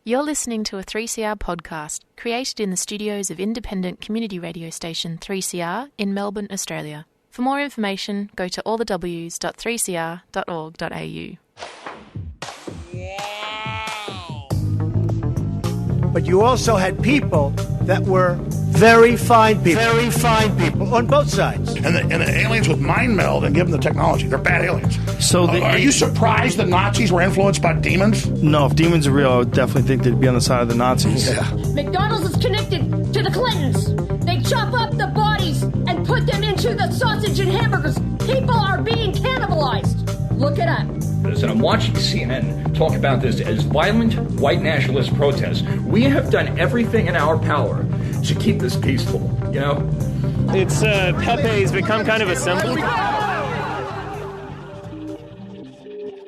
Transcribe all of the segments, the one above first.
You're listening to a 3CR podcast created in the studios of independent community radio station 3CR in Melbourne, Australia. For more information, go to allthews.3cr.org.au. But you also had people that were very fine people on both sides. And the aliens with mind meld and give them the technology. They're bad aliens. So are you surprised the Nazis were influenced by demons? No, if demons are real, I would definitely think they'd be on the side of the Nazis. Yeah. McDonald's is connected to the Clintons. They chop up the bodies and put them into the sausage and hamburgers. People are being cannibalized. Look it up. And I'm watching CNN talk about this as violent white nationalist protests. We have done everything in our power to keep this peaceful, you know? It's Pepe's become kind of a symbol.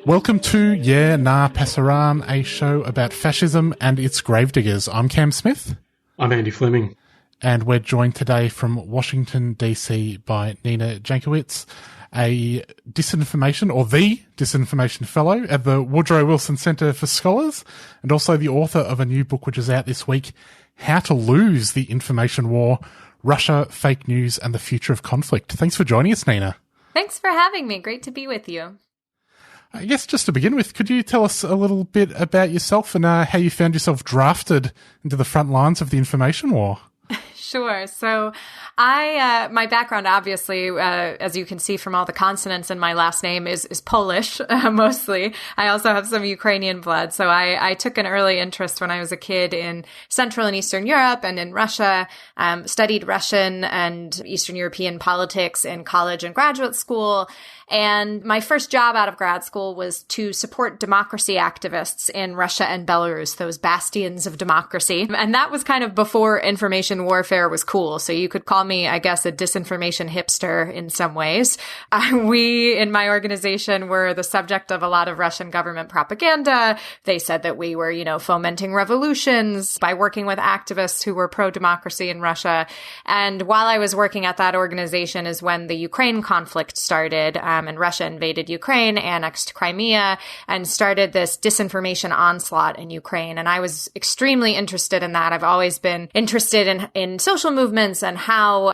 Welcome to Yeah Nah Pasaran, a show about fascism and its gravediggers. I'm Cam Smith. I'm Andy Fleming. And we're joined today from Washington, D.C. by Nina Jankowicz, a Disinformation Fellow at the Woodrow Wilson Center for Scholars, and also the author of a new book which is out this week, How to Lose the Information War, Russia, Fake News, and the Future of Conflict. Thanks for joining us, Nina. Thanks for having me. Great to be with you. I guess just to begin with, could you tell us a little bit about yourself and how you found yourself drafted into the front lines of the information war? Sure. So my background, obviously, as you can see from all the consonants in my last name, is Polish, mostly. I also have some Ukrainian blood. So I took an early interest when I was a kid in Central and Eastern Europe and in Russia, studied Russian and Eastern European politics in college and graduate school. And my first job out of grad school was to support democracy activists in Russia and Belarus, those bastions of democracy. And that was kind of before information warfare was cool. So you could call me, I guess, a disinformation hipster in some ways. We, in my organization, were the subject of a lot of Russian government propaganda. They said that we were, fomenting revolutions by working with activists who were pro-democracy in Russia. And while I was working at that organization is when the Ukraine conflict started. And Russia invaded Ukraine, annexed Crimea, and started this disinformation onslaught in Ukraine. And I was extremely interested in that. I've always been interested in social movements and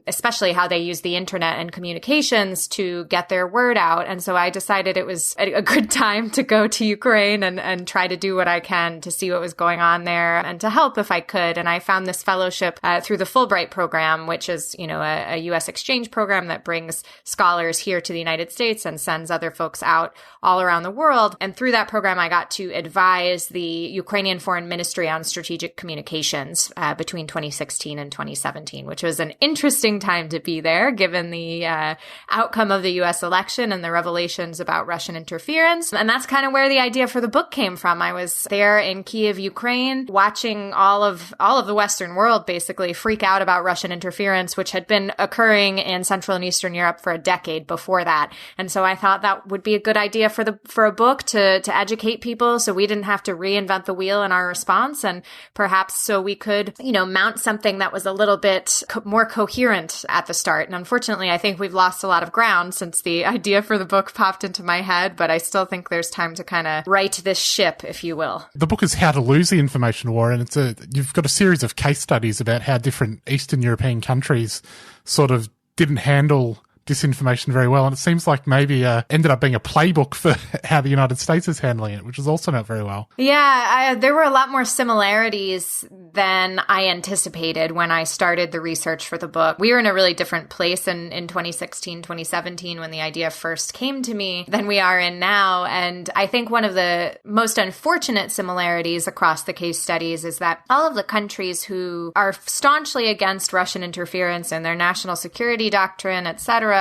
especially how they use the internet and communications to get their word out. And so I decided it was a good time to go to Ukraine and try to do what I can to see what was going on there and to help if I could. And I found this fellowship through the Fulbright program, which is, a U.S. exchange program that brings scholars here to the United States and sends other folks out all around the world. And through that program, I got to advise the Ukrainian Foreign Ministry on strategic communications between 2016 and 2017, which was an interesting time to be there, given the outcome of the U.S. election and the revelations about Russian interference. And that's kind of where the idea for the book came from. I was there in Kyiv, Ukraine, watching all of the Western world basically freak out about Russian interference, which had been occurring in Central and Eastern Europe for a decade before that. And so I thought that would be a good idea for a book to educate people so we didn't have to reinvent the wheel in our response, and perhaps so we could, mount something that was a little bit more coherent at the start. And unfortunately, I think we've lost a lot of ground since the idea for the book popped into my head, but I still think there's time to kind of right this ship, if you will. The book is How to Lose the Information War, and you've got a series of case studies about how different Eastern European countries sort of didn't handle disinformation very well, and it seems like maybe ended up being a playbook for how the United States is handling it, which is also not very well. Yeah, there were a lot more similarities than I anticipated when I started the research for the book. We were in a really different place in 2016, 2017 when the idea first came to me than we are in now. And I think one of the most unfortunate similarities across the case studies is that all of the countries who are staunchly against Russian interference in their national security doctrine, etc.,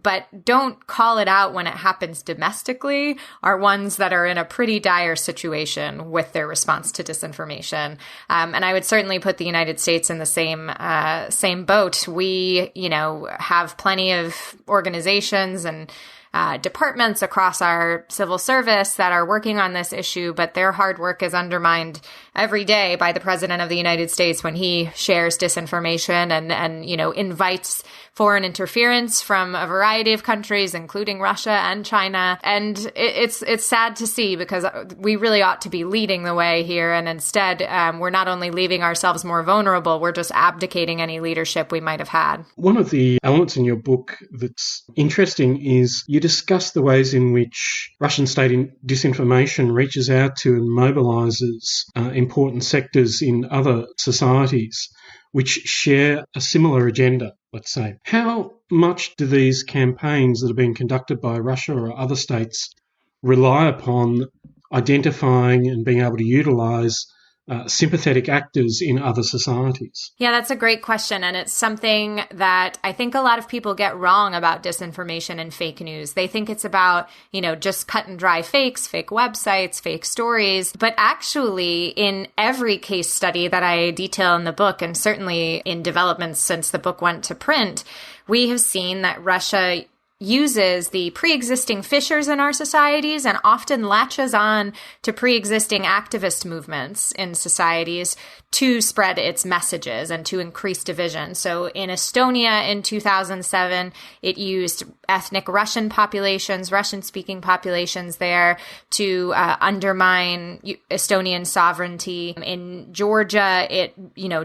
but don't call it out when it happens domestically, are ones that are in a pretty dire situation with their response to disinformation. And I would certainly put the United States in the same boat. We, have plenty of organizations and departments across our civil service that are working on this issue, but their hard work is undermined every day by the President of the United States when he shares disinformation and invites foreign interference from a variety of countries, including Russia and China. And it's sad to see, because we really ought to be leading the way here. And instead, we're not only leaving ourselves more vulnerable, we're just abdicating any leadership we might have had. One of the elements in your book that's interesting is you discuss the ways in which Russian state disinformation reaches out to and mobilises important sectors in other societies which share a similar agenda, let's say. How much do these campaigns that are being conducted by Russia or other states rely upon identifying and being able to utilise sympathetic actors in other societies? Yeah, that's a great question. And it's something that I think a lot of people get wrong about disinformation and fake news. They think it's about, just cut and dry fakes, fake websites, fake stories. But actually, in every case study that I detail in the book, and certainly in developments since the book went to print, we have seen that Russia uses the pre-existing fissures in our societies and often latches on to pre-existing activist movements in societies to spread its messages and to increase division. So in Estonia in 2007, it used ethnic Russian populations, Russian-speaking populations there to undermine Estonian sovereignty. In Georgia, it,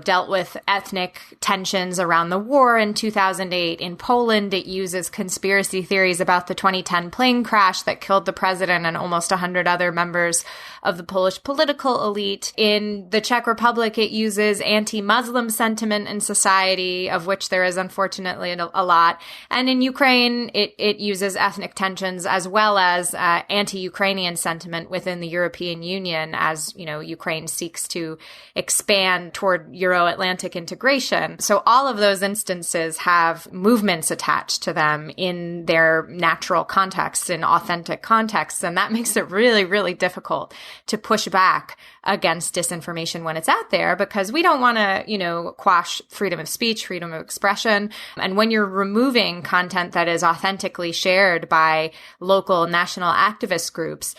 dealt with ethnic tensions around the war in 2008. In Poland, it uses conspiracy theories about the 2010 plane crash that killed the president and almost 100 other members of the Polish political elite. In the Czech Republic, it uses anti-Muslim sentiment in society, of which there is unfortunately a lot. And in Ukraine, it uses ethnic tensions as well as anti-Ukrainian sentiment within the European Union as, Ukraine seeks to expand toward Euro-Atlantic integration. So all of those instances have movements attached to them in their natural contexts, in authentic contexts. And that makes it really, really difficult to push back against disinformation when it's out there, because we don't want to, quash freedom of speech, freedom of expression. And when you're removing content that is authentically shared by local national activist groups,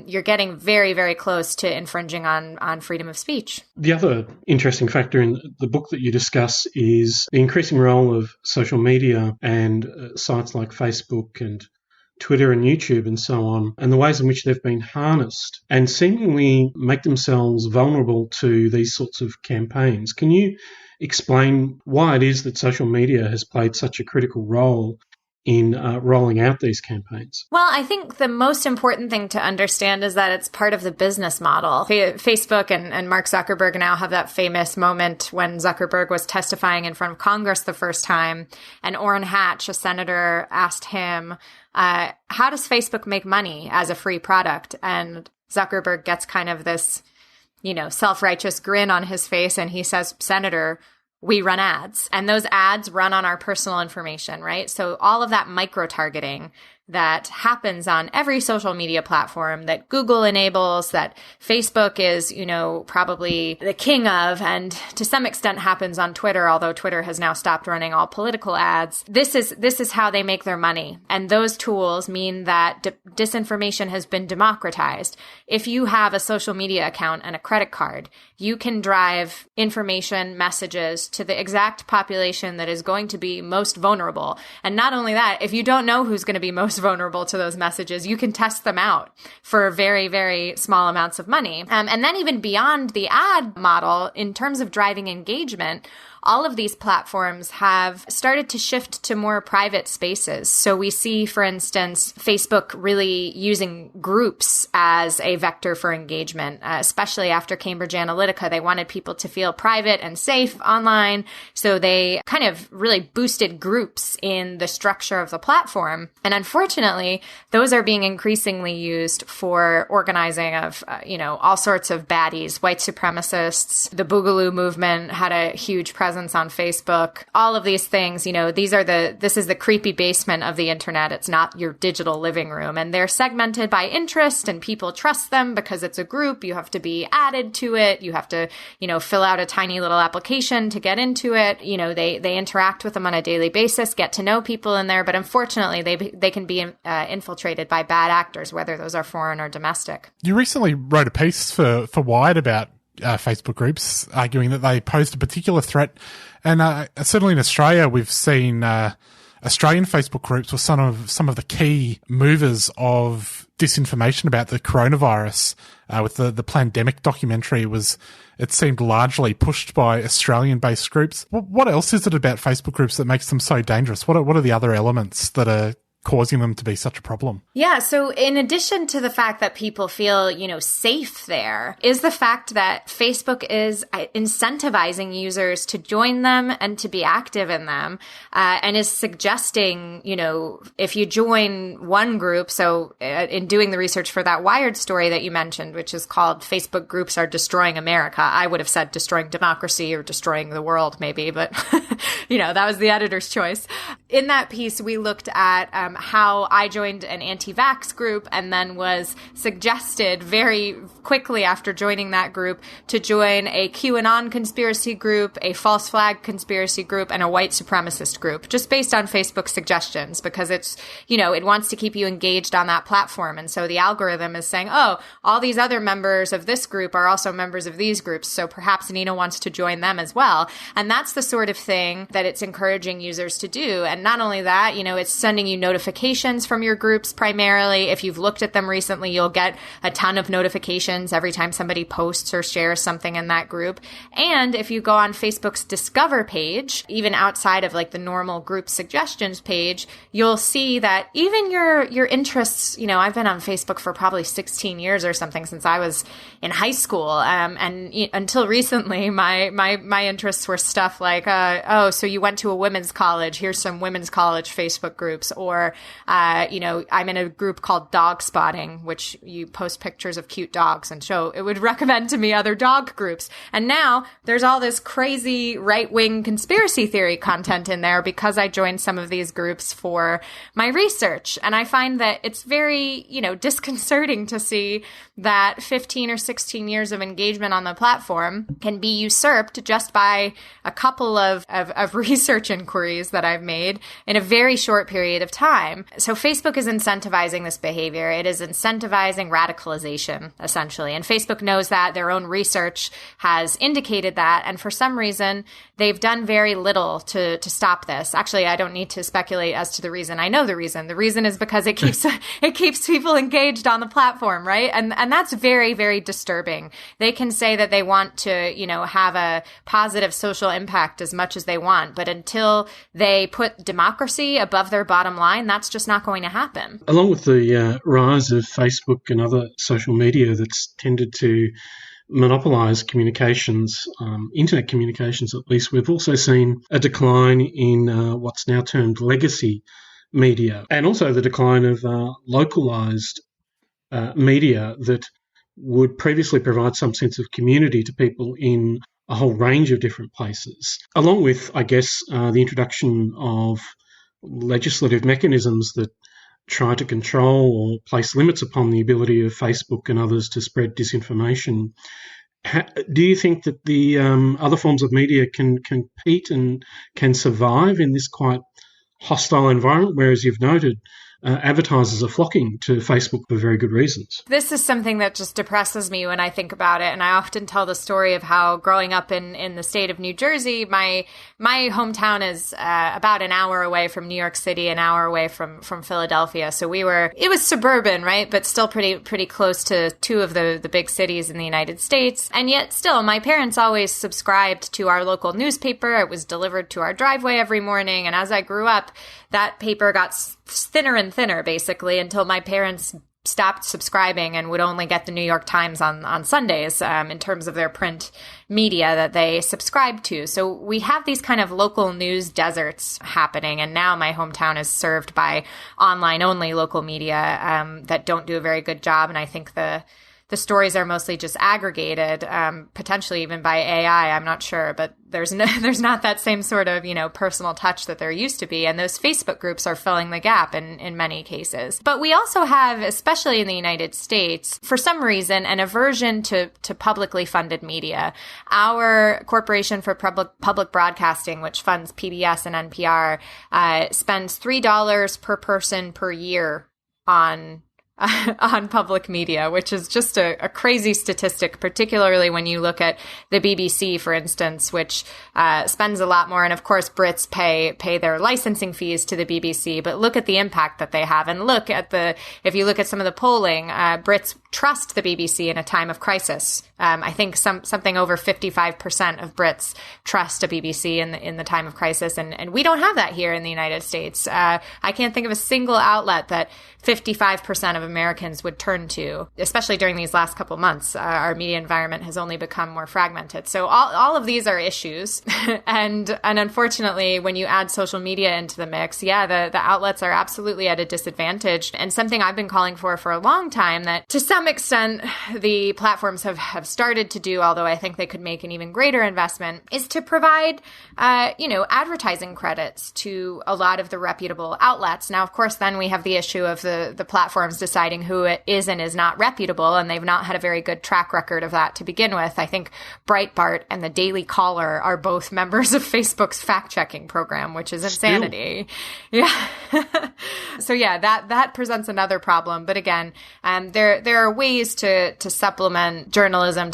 you're getting very, very close to infringing on freedom of speech. The other interesting factor in the book that you discuss is the increasing role of social media and sites like Facebook and Twitter and YouTube and so on, and the ways in which they've been harnessed and seemingly make themselves vulnerable to these sorts of campaigns. Can you explain why it is that social media has played such a critical role in rolling out these campaigns? Well, I think the most important thing to understand is that it's part of the business model. Facebook and Mark Zuckerberg now have that famous moment when Zuckerberg was testifying in front of Congress the first time, and Orrin Hatch, a senator, asked him, how does Facebook make money as a free product? And Zuckerberg gets kind of this, self-righteous grin on his face, and he says, Senator, we run ads, and those ads run on our personal information, right? So all of that micro-targeting that happens on every social media platform that Google enables, that Facebook is, probably the king of, and to some extent happens on Twitter, although Twitter has now stopped running all political ads. This is how they make their money. And those tools mean that disinformation has been democratized. If you have a social media account and a credit card, you can drive information, messages to the exact population that is going to be most vulnerable. And not only that, if you don't know who's going to be most vulnerable to those messages, you can test them out for very, very small amounts of money. And then even beyond the ad model, in terms of driving engagement, all of these platforms have started to shift to more private spaces. So we see, for instance, Facebook really using groups as a vector for engagement, especially after Cambridge Analytica. They wanted people to feel private and safe online. So they kind of really boosted groups in the structure of the platform. And unfortunately, those are being increasingly used for organizing of, all sorts of baddies, white supremacists. The Boogaloo movement had a huge presence on Facebook. All of these things, this is the creepy basement of the internet. It's not your digital living room. And they're segmented by interest, and people trust them because it's a group. You have to be added to it. You have to, fill out a tiny little application to get into it. They interact with them on a daily basis, get to know people in there. But unfortunately, they can be infiltrated by bad actors, whether those are foreign or domestic. You recently wrote a piece for Wired about Facebook groups, arguing that they posed a particular threat. And certainly in Australia, we've seen Australian Facebook groups were some of the key movers of disinformation about the coronavirus. With the Plandemic documentary, it seemed largely pushed by Australian-based groups. What else is it about Facebook groups that makes them so dangerous? What are the other elements that are causing them to be such a problem? Yeah, so in addition to the fact that people feel, safe there, is the fact that Facebook is incentivizing users to join them and to be active in them, and is suggesting, if you join one group, so in doing the research for that Wired story that you mentioned, which is called "Facebook Groups Are Destroying America," I would have said destroying democracy or destroying the world maybe, but, that was the editor's choice. In that piece, we looked at how I joined an anti-vax group and then was suggested very quickly after joining that group to join a QAnon conspiracy group, a false flag conspiracy group, and a white supremacist group, just based on Facebook's suggestions, because it's, it wants to keep you engaged on that platform. And so the algorithm is saying, oh, all these other members of this group are also members of these groups, so perhaps Nina wants to join them as well. And that's the sort of thing that it's encouraging users to do. And not only that, it's sending you notifications from your groups primarily. If you've looked at them recently, you'll get a ton of notifications every time somebody posts or shares something in that group. And if you go on Facebook's Discover page, even outside of like the normal group suggestions page, you'll see that even your interests, I've been on Facebook for probably 16 years or something since I was in high school. And until recently, my interests were stuff like, so you went to a women's college, here's some women's college Facebook groups, or, I'm in a group called Dog Spotting, which you post pictures of cute dogs and it would recommend to me other dog groups. And now there's all this crazy right-wing conspiracy theory content in there because I joined some of these groups for my research. And I find that it's very, disconcerting to see that 15 or 16 years of engagement on the platform can be usurped just by a couple of research inquiries that I've made in a very short period of time. So Facebook is incentivizing this behavior. It is incentivizing radicalization, essentially. And Facebook knows that. Their own research has indicated that. And for some reason, they've done very little to stop this. Actually, I don't need to speculate as to the reason. I know the reason. The reason is because it keeps people engaged on the platform, right? And that's very, very disturbing. They can say that they want to, have a positive social impact as much as they want, but until they put democracy above their bottom line, that's just not going to happen. Along with the rise of Facebook and other social media that's tended to monopolise communications, internet communications at least, we've also seen a decline in what's now termed legacy media, and also the decline of localised media that would previously provide some sense of community to people in a whole range of different places, along with, I guess, the introduction of legislative mechanisms that try to control or place limits upon the ability of Facebook and others to spread disinformation. Do you think that the other forms of media can compete and can survive in this quite hostile environment, whereas you've noted advertisers are flocking to Facebook for very good reasons? This is something that just depresses me when I think about it. And I often tell the story of how growing up in the state of New Jersey, my hometown is about an hour away from New York City, an hour away from Philadelphia. So it was suburban, right? But still pretty close to two of the big cities in the United States. And yet still, my parents always subscribed to our local newspaper. It was delivered to our driveway every morning. And as I grew up, that paper got thinner and thinner, basically, until my parents stopped subscribing and would only get the New York Times on Sundays in terms of their print media that they subscribed to. So we have these kind of local news deserts happening. And now my hometown is served by online-only local media that don't do a very good job. And I think the the stories are mostly just aggregated, potentially even by AI. I'm not sure, but there's not that same sort of, personal touch that there used to be. And those Facebook groups are filling the gap in many cases. But we also have, especially in the United States, for some reason, an aversion to publicly funded media. Our Corporation for Public Broadcasting, which funds PBS and NPR, spends $3 per person per year on public media, which is just a crazy statistic, particularly when you look at the BBC, for instance, which spends a lot more. And of course, Brits pay their licensing fees to the BBC, but look at the impact that they have. And if you look at some of the polling, Brits trust the BBC in a time of crisis. I think something over 55% of Brits trust a BBC in the time of crisis. And we don't have that here in the United States. I can't think of a single outlet that 55% of Americans would turn to, especially during these last couple months. Our media environment has only become more fragmented. So all of these are issues. and unfortunately, when you add social media into the mix, the outlets are absolutely at a disadvantage. And something I've been calling for a long time, that to some extent the platforms have started to do, although I think they could make an even greater investment, is to provide, advertising credits to a lot of the reputable outlets. Now, of course, then we have the issue of the platforms deciding who it is and is not reputable, and they've not had a very good track record of that to begin with. I think Breitbart and the Daily Caller are both members of Facebook's fact-checking program, which is insanity. Still. Yeah. So that presents another problem. But again, there are ways to supplement journalism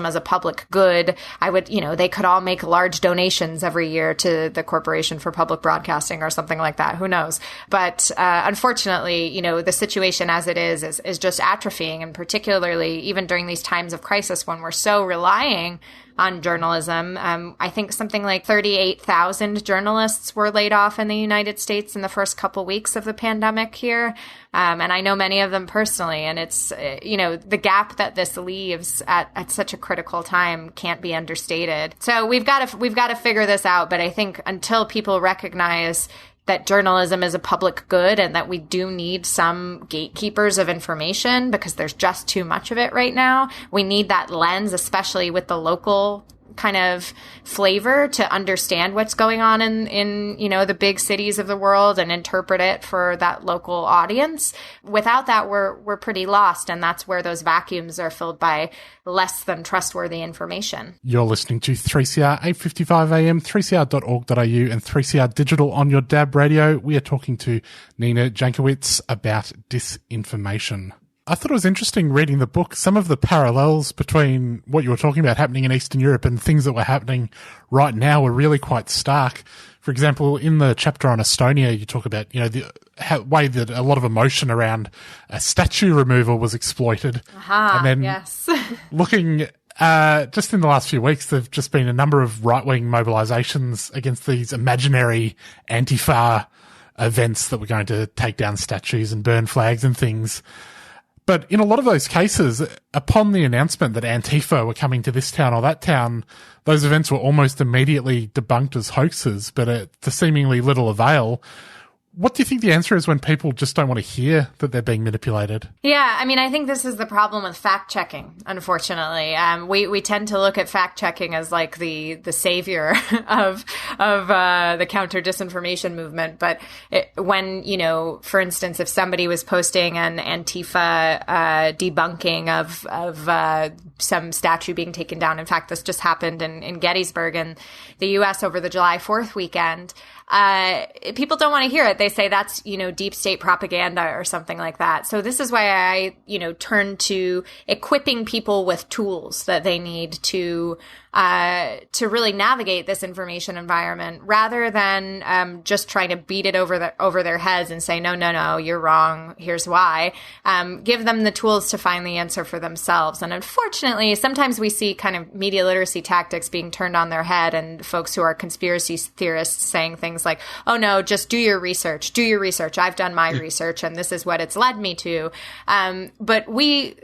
as a public good. They could all make large donations every year to the Corporation for Public Broadcasting or something like that. Who knows? But unfortunately, the situation as it is just atrophying, and particularly even during these times of crisis when we're so relying on journalism. I think something like 38,000 journalists were laid off in the United States in the first couple weeks of the pandemic here. And I know many of them personally. And it's, the gap that this leaves at such a critical time can't be understated. So we've got to figure this out. But I think until people recognize that journalism is a public good and that we do need some gatekeepers of information because there's just too much of it right now. We need that lens, especially with the local kind of flavor, to understand what's going on in the big cities of the world and interpret it for that local audience. Without that, we're pretty lost, and that's where those vacuums are filled by less than trustworthy information. You're listening to 3CR 8:55 AM, 3cr.org.au and 3CR Digital on your DAB radio. We are talking to Nina Jankowicz about disinformation. I thought it was interesting reading the book, some of the parallels between what you were talking about happening in Eastern Europe and things that were happening right now were really quite stark. For example, in the chapter on Estonia, you talk about, the way that a lot of emotion around a statue removal was exploited. Aha, and then yes. looking just in the last few weeks, there have just been a number of right-wing mobilizations against these imaginary Antifa events that were going to take down statues and burn flags and things. But in a lot of those cases, upon the announcement that Antifa were coming to this town or that town, those events were almost immediately debunked as hoaxes, but to seemingly little avail. What do you think the answer is when people just don't want to hear that they're being manipulated? Yeah, I think this is the problem with fact-checking, unfortunately. We tend to look at fact-checking as like the savior of the counter-disinformation movement. But when, for instance, if somebody was posting an Antifa debunking of some statue being taken down, in fact, this just happened in Gettysburg in the U.S. over the July 4th weekend, people don't want to hear it. They say that's, deep state propaganda or something like that. So this is why I, turn to equipping people with tools that they need to really navigate this information environment, rather than just trying to beat it over their heads and say, no, you're wrong. Here's why. Give them the tools to find the answer for themselves. And unfortunately, sometimes we see kind of media literacy tactics being turned on their head, and folks who are conspiracy theorists saying things like, oh no, just do your research. I've done my research and this is what it's led me to. But we,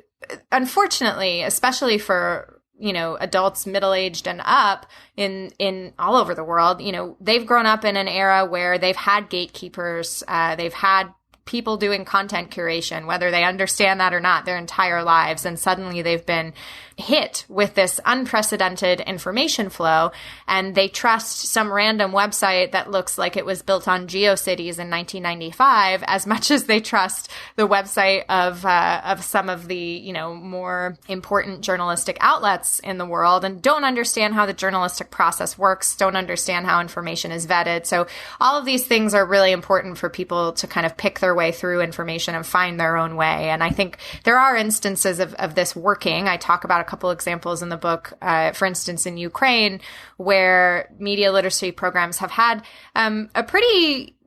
unfortunately, especially for, adults middle-aged and up in all over the world, they've grown up in an era where they've had gatekeepers, they've had people doing content curation, whether they understand that or not, their entire lives. And suddenly they've been hit with this unprecedented information flow, and they trust some random website that looks like it was built on GeoCities in 1995 as much as they trust the website of some of the, more important journalistic outlets in the world, and don't understand how the journalistic process works, don't understand how information is vetted. So all of these things are really important for people to kind of pick their way through information and find their own way. And I think there are instances of this working. I talk about a couple examples in the book, for instance, in Ukraine, where media literacy programs have had a pretty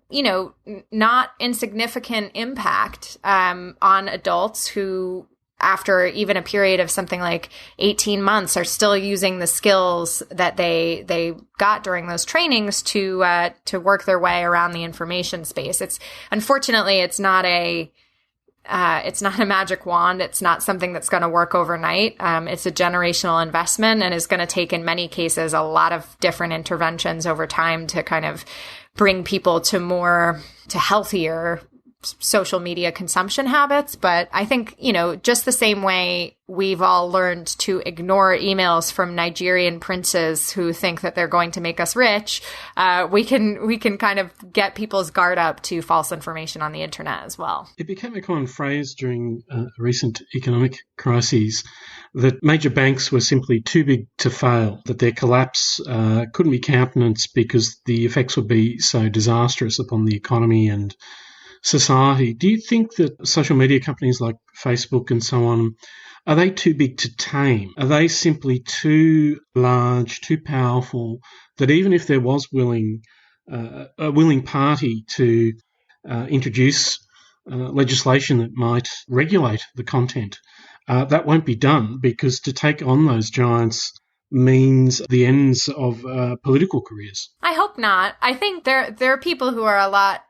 not insignificant impact on adults who, after even a period of something like 18 months, are still using the skills that they got during those trainings to work their way around the information space. Unfortunately, it's not a magic wand. It's not something that's going to work overnight. It's a generational investment and is going to take, in many cases, a lot of different interventions over time to kind of bring people to healthier social media consumption habits. But I think, just the same way we've all learned to ignore emails from Nigerian princes who think that they're going to make us rich, we can kind of get people's guard up to false information on the internet as well. It became a common phrase during recent economic crises that major banks were simply too big to fail, that their collapse couldn't be countenanced because the effects would be so disastrous upon the economy and society. Do you think that social media companies like Facebook and so on, are they too big to tame? Are they simply too large, too powerful, that even if there was a willing party to introduce legislation that might regulate the content, that won't be done, because to take on those giants means the ends of political careers? I hope not. I think there are people who are a lot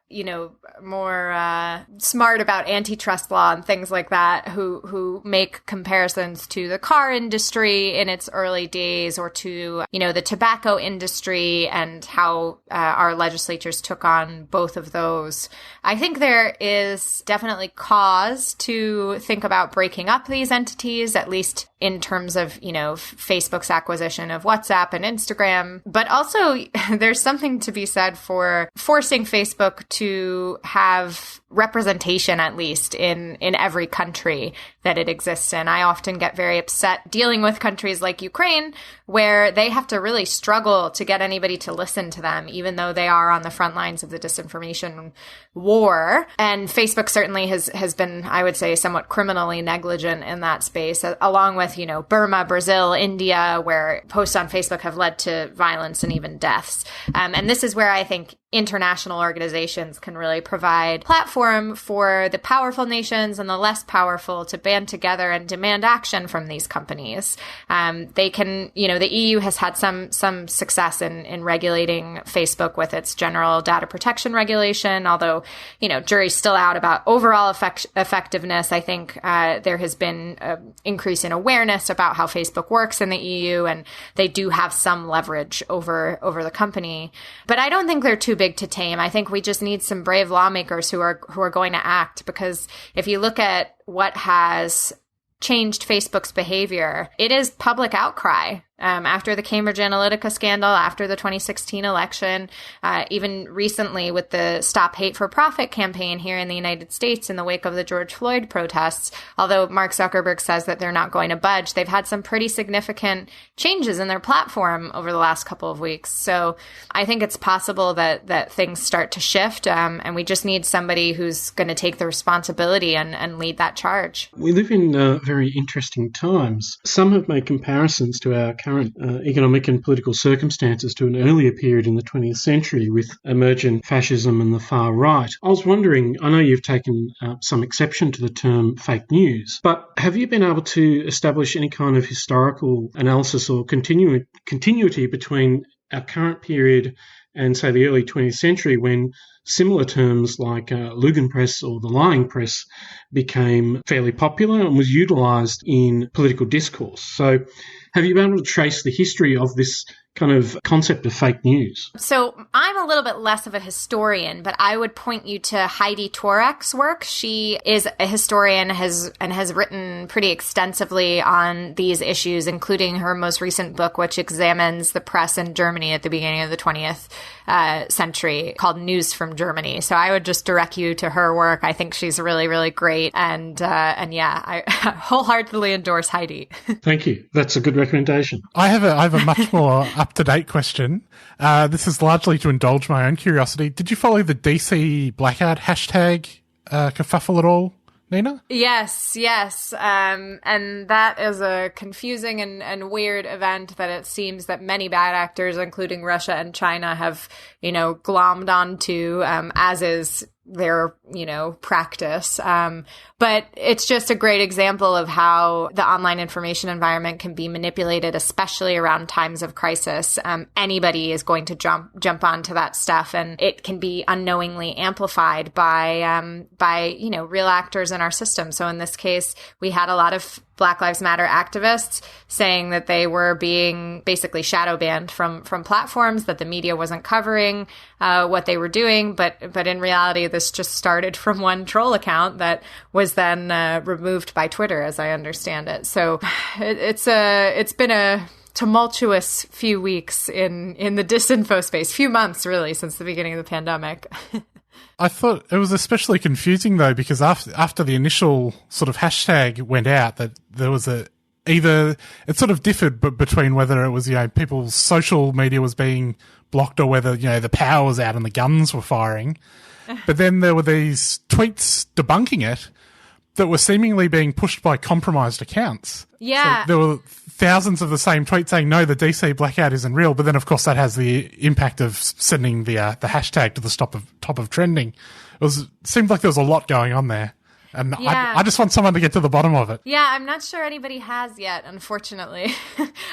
more smart about antitrust law and things like that, who make comparisons to the car industry in its early days, or to, the tobacco industry, and how our legislatures took on both of those. I think there is definitely cause to think about breaking up these entities, at least in terms of, Facebook's acquisition of WhatsApp and Instagram. But also there's something to be said for forcing Facebook to have representation, at least in every country that it exists in. I often get very upset dealing with countries like Ukraine, where they have to really struggle to get anybody to listen to them, even though they are on the front lines of the disinformation war. And Facebook certainly has been, I would say, somewhat criminally negligent in that space, along with, Burma, Brazil, India, where posts on Facebook have led to violence and even deaths. And this is where I think international organizations can really provide platform for the powerful nations and the less powerful to band together and demand action from these companies. They can, the EU has had some success in regulating Facebook with its general data protection regulation, although, jury's still out about overall effectiveness. I think there has been an increase in awareness about how Facebook works in the EU, and they do have some leverage over the company. But I don't think they're too big to tame. I think we just need some brave lawmakers who are going to act, because if you look at what has changed Facebook's behavior, it is public outcry. After the Cambridge Analytica scandal, after the 2016 election, even recently with the Stop Hate for Profit campaign here in the United States in the wake of the George Floyd protests, although Mark Zuckerberg says that they're not going to budge, they've had some pretty significant changes in their platform over the last couple of weeks. So I think it's possible that things start to shift, and we just need somebody who's going to take the responsibility and lead that charge. We live in very interesting times. Some have made comparisons to our current economic and political circumstances to an earlier period in the 20th century with emergent fascism and the far right. I was wondering, I know you've taken some exception to the term fake news, but have you been able to establish any kind of historical analysis or continuity between our current period and, say, the early 20th century, when similar terms like Lügenpresse or the lying press became fairly popular and was utilised in political discourse. So have you been able to trace the history of this kind of concept of fake news? So I'm a little bit less of a historian, but I would point you to Heidi Torek's work. She is a historian and has written pretty extensively on these issues, including her most recent book, which examines the press in Germany at the beginning of the 20th century, called News from Germany. So I would just direct you to her work. I think she's really, really great. And yeah, I wholeheartedly endorse Heidi. Thank you. That's a good recommendation. I have a much more up-to-date question. This is largely to indulge my own curiosity. Did you follow the DC blackout hashtag kerfuffle at all, Nina? Yes. And that is a confusing and weird event that it seems that many bad actors, including Russia and China, have, glommed onto, as is their, practice. But it's just a great example of how the online information environment can be manipulated, especially around times of crisis. Anybody is going to jump onto that stuff, and it can be unknowingly amplified by real actors in our system. So in this case, we had a lot of Black Lives Matter activists saying that they were being basically shadow banned from platforms, that the media wasn't covering what they were doing. But in reality, this just started from one troll account that was then removed by Twitter, as I understand it. So it's been a tumultuous few weeks in the disinfo space, few months really, since the beginning of the pandemic. I thought it was especially confusing, though, because after the initial sort of hashtag went out, that there was it sort of differed between whether it was, people's social media was being blocked or whether, the power was out and the guns were firing. But then there were these tweets debunking it that were seemingly being pushed by compromised accounts. Yeah. So there were thousands of the same tweets saying, no, the DC blackout isn't real. But then, of course, that has the impact of sending the hashtag to the top of trending. It seemed like there was a lot going on there. And yeah. I just want someone to get to the bottom of it. Yeah, I'm not sure anybody has yet, unfortunately.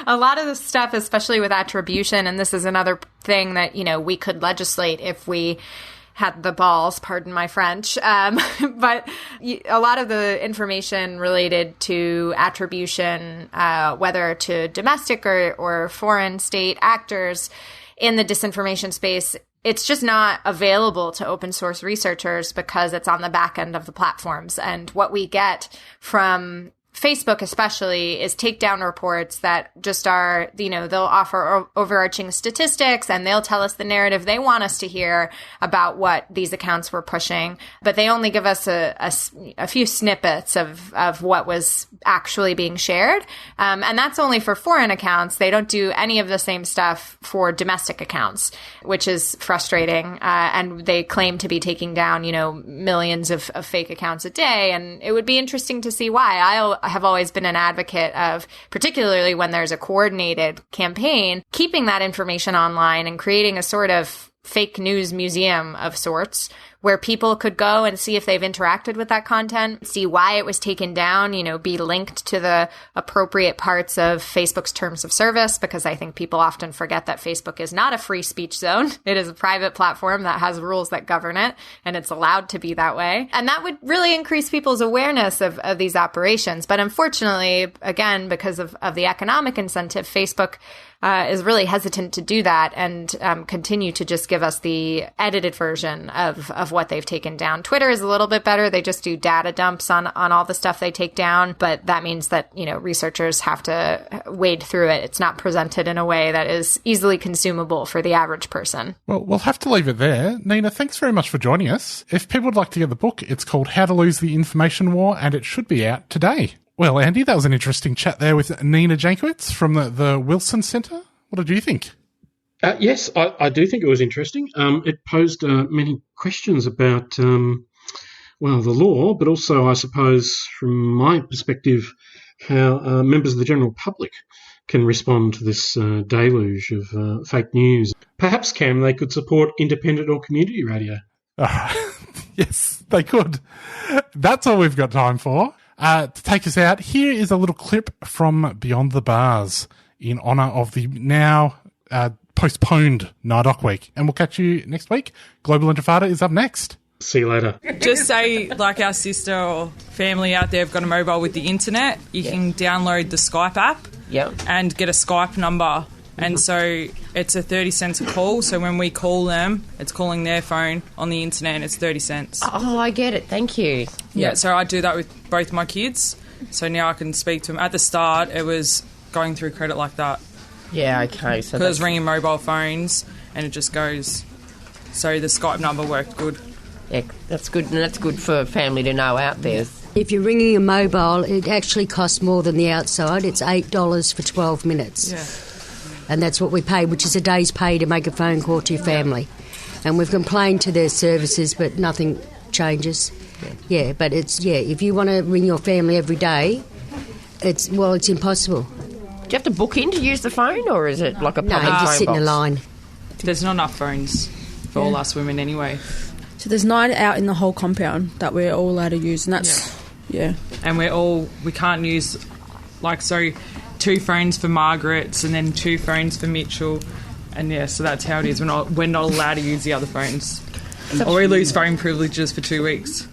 A lot of the stuff, especially with attribution, and this is another thing that, we could legislate if we had the balls, pardon my French. But a lot of the information related to attribution, whether to domestic or foreign state actors in the disinformation space, it's just not available to open source researchers because it's on the back end of the platforms. And what we get from Facebook especially is takedown reports that just are, they'll offer overarching statistics and they'll tell us the narrative they want us to hear about what these accounts were pushing. But they only give us a few snippets of what was actually being shared. And that's only for foreign accounts. They don't do any of the same stuff for domestic accounts, which is frustrating. And they claim to be taking down, millions of fake accounts a day. And it would be interesting to see why. I have always been an advocate of, particularly when there's a coordinated campaign, keeping that information online and creating a sort of fake news museum of sorts where people could go and see if they've interacted with that content, see why it was taken down, be linked to the appropriate parts of Facebook's terms of service, because I think people often forget that Facebook is not a free speech zone. It is a private platform that has rules that govern it, and it's allowed to be that way. And that would really increase people's awareness of these operations. But unfortunately, again, because of the economic incentive, Facebook is really hesitant to do that and continue to just give us the edited version of what they've taken down. Twitter is a little bit better. They just do data dumps on all the stuff they take down, but that means that, researchers have to wade through it. It's not presented in a way that is easily consumable for the average person. Well, we'll have to leave it there. Nina, thanks very much for joining us. If people would like to get the book, it's called How to Lose the Information War, and it should be out today. Well, Andy, that was an interesting chat there with Nina Jankowicz from the Wilson Centre. What did you think? Yes, I do think it was interesting. It posed many questions about, the law, but also, I suppose, from my perspective, how members of the general public can respond to this deluge of fake news. Perhaps, Cam, they could support independent or community radio. Yes, they could. That's all we've got time for. To take us out, here is a little clip from Beyond the Bars in honour of the now postponed NAIDOC week. And we'll catch you next week. Global Intifada is up next. See you later. Just say, like our sister or family out there have got a mobile with the internet, you can download the Skype app and get a Skype number. And so it's a 30 cents a call. So when we call them, it's calling their phone on the internet and it's 30 cents. Oh, I get it. Thank you. Yeah, so I do that with both my kids. So now I can speak to them. At the start, it was going through credit like that. Yeah, okay. So because ringing mobile phones and it just goes. So the Skype number worked good. Yeah, that's good. And that's good for family to know out there. If you're ringing a mobile, it actually costs more than the outside. It's $8 for 12 minutes. Yeah. And that's what we pay, which is a day's pay to make a phone call to your family. And we've complained to their services, but nothing changes. Yeah, but if you want to ring your family every day, it's impossible. Do you have to book in to use the phone, or is it like a public phone No, you just sit in a box? line. There's not enough phones for all us women anyway. So there's 9 out in the whole compound that we're all allowed to use, and that's, And we can't use, 2 phones for Margaret's and then 2 phones for Mitchell. And so that's how it is. We're not allowed to use the other phones. Or we lose phone privileges for 2 weeks.